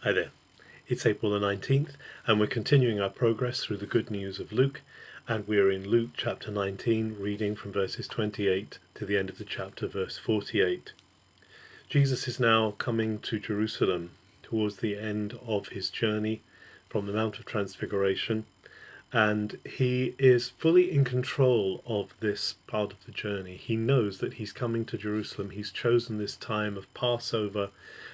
Hi there. It's April the 19th, and we're continuing our progress through the good news of Luke, and we're in Luke chapter 19, reading from verses 28 to the end of the chapter, verse 48. Jesus is now coming to Jerusalem towards the end of his journey from the Mount of Transfiguration, and he is fully in control of this part of the journey. He knows that he's coming to Jerusalem. He's chosen this time of Passover,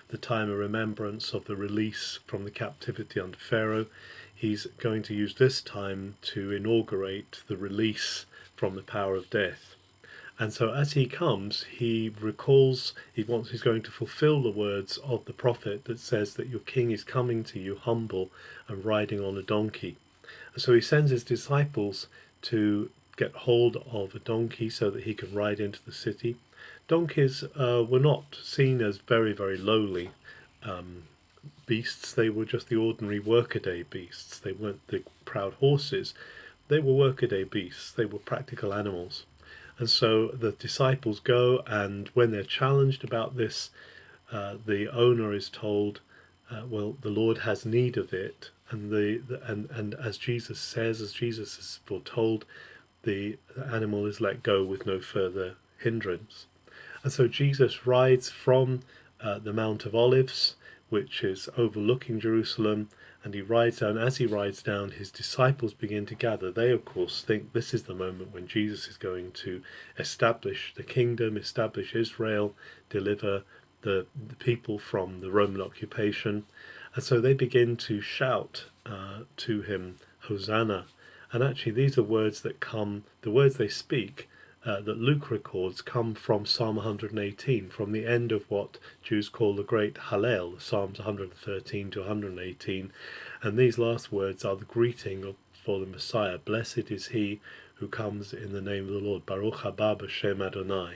the time of remembrance of the release from the captivity under Pharaoh. He's going to use this time to inaugurate the release from the power of death. And so as he comes, he recalls, he's going to fulfill the words of the prophet that says that your king is coming to you humble and riding on a donkey. So he sends his disciples to get hold of a donkey so that he can ride into the city. Donkeys were not seen as very, very lowly beasts. They were just the ordinary workaday beasts. They weren't the proud horses. They were workaday beasts. They were practical animals. And so the disciples go, and when they're challenged about this, the owner is told, well, the Lord has need of it. And as Jesus says, as Jesus is foretold, the animal is let go with no further hindrance. And so Jesus rides from the Mount of Olives, which is overlooking Jerusalem, and he rides down. As he rides down, his disciples begin to gather. They, of course, think this is the moment when Jesus is going to establish the kingdom, establish Israel, deliver the people from the Roman occupation. And so they begin to shout to him, Hosanna. And actually these are words that come, the words they speak, that Luke records, come from Psalm 118, from the end of what Jews call the Great Hallel, Psalms 113 to 118. And these last words are the greeting for the Messiah. Blessed is he who comes in the name of the Lord. Baruch haba b'shem Adonai.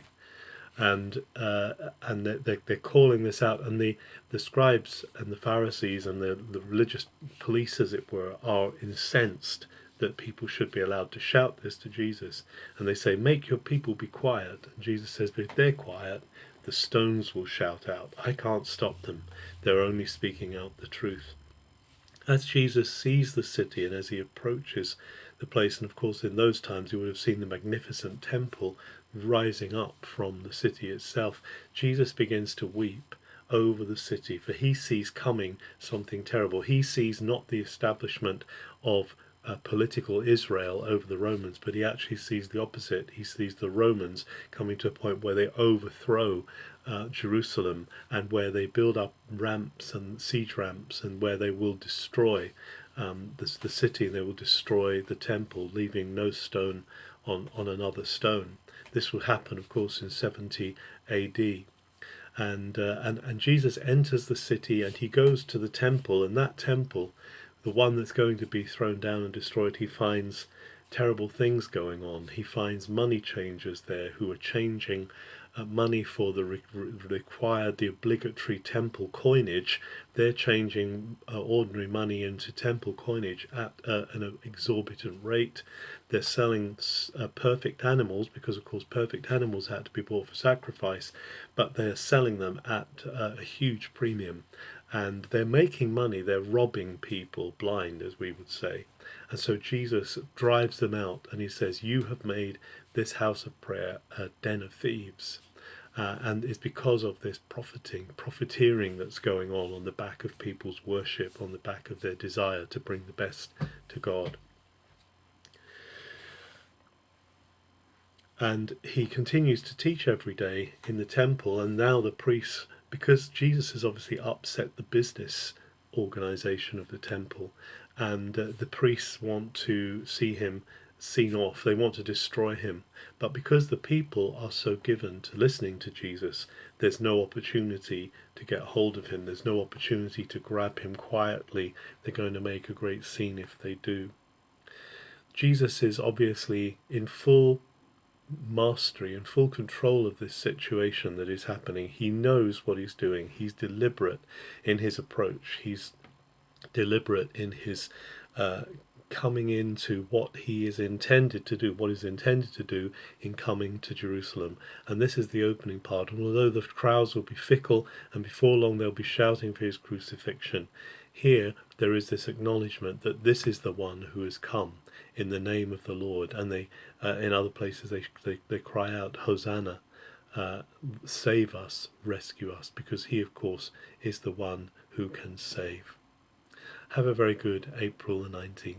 And they're calling this out, and the scribes and the Pharisees and the religious police, as it were, are incensed that people should be allowed to shout this to Jesus. And they say, make your people be quiet. And Jesus says, but if they're quiet, the stones will shout out. I can't stop them. They're only speaking out the truth. As Jesus sees the city and as he approaches the place, and of course in those times he would have seen the magnificent temple rising up from the city itself, Jesus begins to weep over the city, for he sees coming something terrible. He sees not the establishment of political Israel over the Romans, but he actually sees the opposite. He sees the Romans coming to a point where they overthrow Jerusalem, and where they build up ramps and siege ramps, and where they will destroy the city. They will destroy the temple, leaving no stone on another stone. This will happen, of course, in 70 AD. And Jesus enters the city, and he goes to the temple, and that temple, the one that's going to be thrown down and destroyed, he finds terrible things going on. He finds money changers there who are changing money for the the obligatory temple coinage. They're changing ordinary money into temple coinage at an exorbitant rate. They're selling perfect animals, because of course perfect animals had to be bought for sacrifice, but they're selling them at a huge premium. And they're making money, they're robbing people blind, as we would say. And so Jesus drives them out, and he says, you have made this house of prayer a den of thieves. And it's because of this profiteering that's going on the back of people's worship, on the back of their desire to bring the best to God. And he continues to teach every day in the temple, and now the priests, because Jesus has obviously upset the business organization of the temple, and the priests want to see him seen off. They want to destroy him. But because the people are so given to listening to Jesus, there's no opportunity to get hold of him. There's no opportunity to grab him quietly. They're going to make a great scene if they do. Jesus is obviously in full mastery and full control of this situation that is happening. He knows what he's doing. He's deliberate in his approach. He's deliberate in his coming into what he is intended to do, what is intended to do in coming to Jerusalem. And this is the opening part. And although the crowds will be fickle, and before long they'll be shouting for his crucifixion, here there is this acknowledgement that this is the one who has come in the name of the Lord. And they, in other places, they cry out, Hosanna, save us, rescue us, because he, of course, is the one who can save. Have a very good April the 19th.